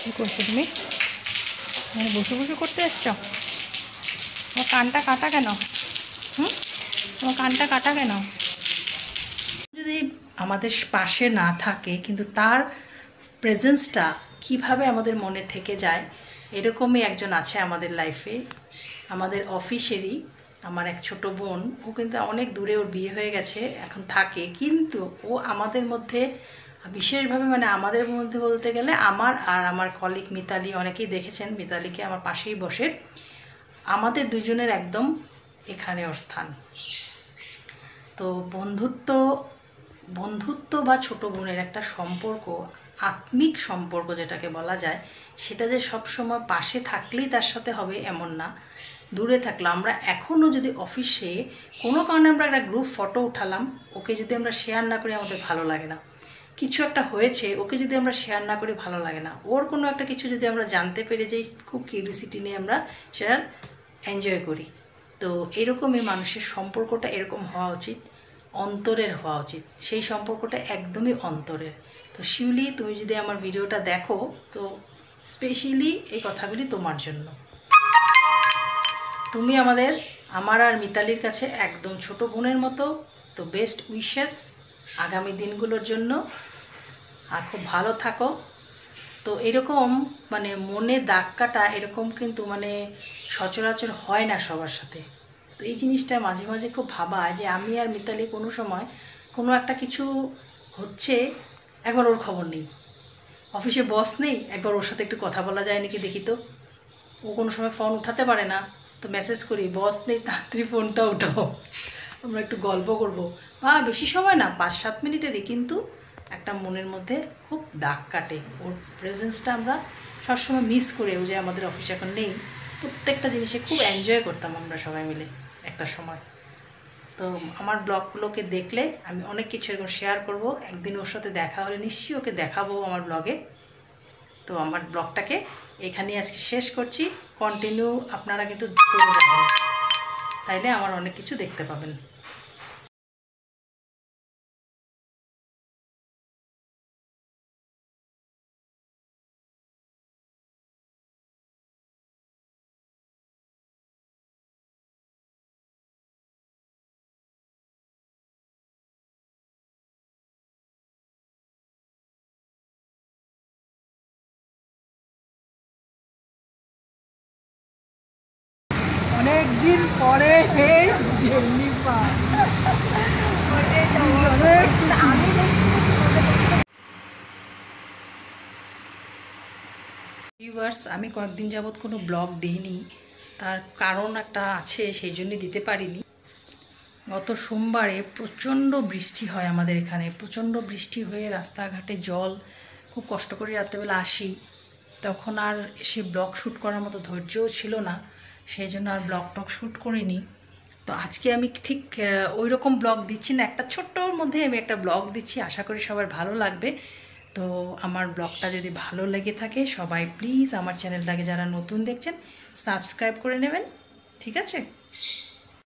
কী করছো তুমি? মানে বসে বসে করতে এসছো? তোমার কানটা কাটা কেন? তোমার কানটা কাটা কেন? যদি আমাদের পাশে না থাকে কিন্তু তার প্রেজেন্সটা কিভাবে আমাদের মনে থেকে যায়, এরকমই একজন আছে আমাদের লাইফে, আমাদের অফিসেরই আমার এক ছোট বোন। ও কিন্তু অনেক দূরে, ওর বিয়ে হয়ে গেছে, এখন থাকে, কিন্তু ও আমাদের মধ্যে বিশেষভাবে, মানে আমাদের মধ্যে বলতে গেলে আমার আর আমার কলিগ মিতালি, অনেকেই দেখেছেন মিতালিকে, আমার পাশেই বসে, আমাদের দুজনের একদম এখানে ওর স্থান। তো বন্ধুত্ব বা ছোট বোনের একটা সম্পর্ক, আত্মিক সম্পর্ক যেটাকে বলা যায়, সেটা যে সবসময় পাশে থাকলেই তার সাথে হবে এমন না। দূরে থাকলো, আমরা এখনও যদি অফিসে কোনো কারণে আমরা একটা গ্রুপ ফটো উঠালাম, ওকে যদি আমরা শেয়ার না করি আমাদের ভালো লাগে না। কিছু একটা হয়েছে, ওকে যদি আমরা শেয়ার না করি ভালো লাগে না। ওর কোনো একটা কিছু যদি আমরা জানতে পেরে যাই, খুব কিউরিওসিটি নিয়ে আমরা সেটা এনজয় করি। তো এরকমই মানুষের সম্পর্কটা এরকম হওয়া উচিত, অন্তরের হওয়া উচিত। সেই সম্পর্কটা একদমই অন্তরের। তো শিউলি, তুমি যদি আমার ভিডিওটা দেখো, তো স্পেশালি এই কথাগুলি তোমার জন্য। তুমি আমার আর মিতালির কাছে একদম ছোট বোনের মতো। তো বেস্ট উইশেস আগামী দিনগুলোর জন্য, আর খুব ভালো থাকো। তো এরকম মানে মনে দাগ কাটা এরকম কিন্তু মানে সচরাচর হয় না সবার সাথে। তো এই জিনিসটা মাঝে মাঝে খুব ভাবা যে আমি আর মিতালি কোনো সময় কোনো একটা কিছু হচ্ছে, একবার ওর খবর নেই। অফিসে বস নেই, একবার ওর সাথে একটু কথা বলা যায় নাকি দেখি তো। ও কোনো সময় ফোন উঠাতে পারে না, তো মেসেজ করি, বস নেই, তাড়াতাড়ি ফোনটা উঠাও, আমরা একটু গল্প করবো। বা বেশি সময় না, 5-7 মিনিটেরই, কিন্তু একটা মনের মধ্যে খুব দাগ কাটে। ওর প্রেজেন্সটা আমরা সবসময় মিস করে, ও যে আমাদের অফিসে এখন নেই, প্রত্যেকটা জিনিসে খুব এনজয় করতাম আমরা সবাই মিলে একটা সময়। তো আমার ব্লগগুলোকে দেখলে আমি অনেক কিছু এরকম শেয়ার করব। একদিন ওর সাথে দেখা হলে নিশ্চয়ই ওকে দেখাবো আমার ব্লগে। তো আমার ব্লগটাকে এখানেই আজকে শেষ করছি। কন্টিনিউ আপনারা কিন্তু করে যাবেন, তাইলে আমার অনেক কিছু দেখতে পাবেন। অনেকদিন পরে জেনিফার ভিউয়ার্স, আমি কয়েকদিন যাবৎ কোনো ব্লগ দিইনি, তার কারণ একটা আছে, সেই জন্যই দিতে পারিনি। গত সোমবারে প্রচণ্ড বৃষ্টি হয় আমাদের এখানে, প্রচণ্ড বৃষ্টি হয়ে রাস্তাঘাটে জল, খুব কষ্ট করে রাত্রেবেলা আসি, তখন আর এসে ব্লগ শ্যুট করার মতো ধৈর্যও ছিল না, সেই জন্য আর ব্লগ টক শ্যুট করিনি। তো আজকে আমি ঠিক ওই রকম ব্লগ দিচ্ছি না, একটা ছোট্টর মধ্যে আমি একটা ব্লগ দিচ্ছি, আশা করি সবার ভালো লাগবে। তো আমার ব্লগটা যদি ভালো লেগে থাকে, সবাই প্লিজ আমার চ্যানেলটাকে যারা নতুন দেখছেন সাবস্ক্রাইব করে নেবেন, ঠিক আছে?